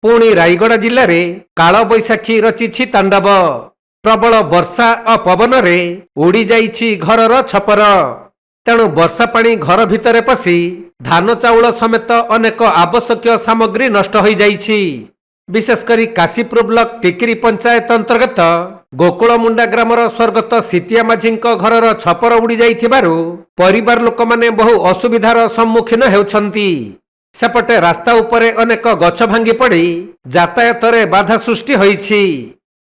पुणी रायगड़ जिले में काल बैशाखी रचिछि तांडव। प्रबल वर्षा और पवन रे उड़ी जाइछि घरर छपर। तेणु वर्षा पानी घर भितर पशि धान चाउल समेत अनेक आवश्यक सामग्री नष्ट हो जाइछि। विशेषकर काशीपुर ब्लॉक टिकरी पंचायत अंतर्गत गोकुलमुंडा ग्रामर स्वर्गत सीतिया माझी घरर छपर उड़ी जाइथिबारु परिवार लोक माने बहु असुविधार सम्मुखीन हेउछंती। सेपटे रास्ता उपरे अनेक गछ भांगी पड़ी यातायात बाधा सृष्टि होइछि।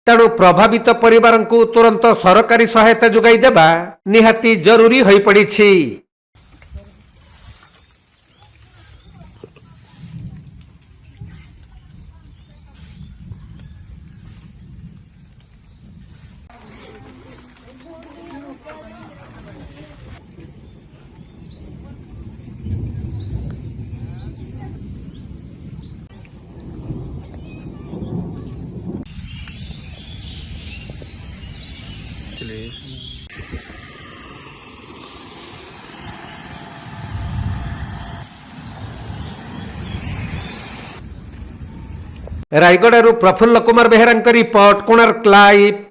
तेणु प्रभावित परिवार को तुरंत सरकारी सहायता जोगाई देबा निहाती जरूरी होई पड़िछि। रायगड़ू प्रफुल्ल कुमार बेहेरा रिपोर्ट, कोणार्क लाइव।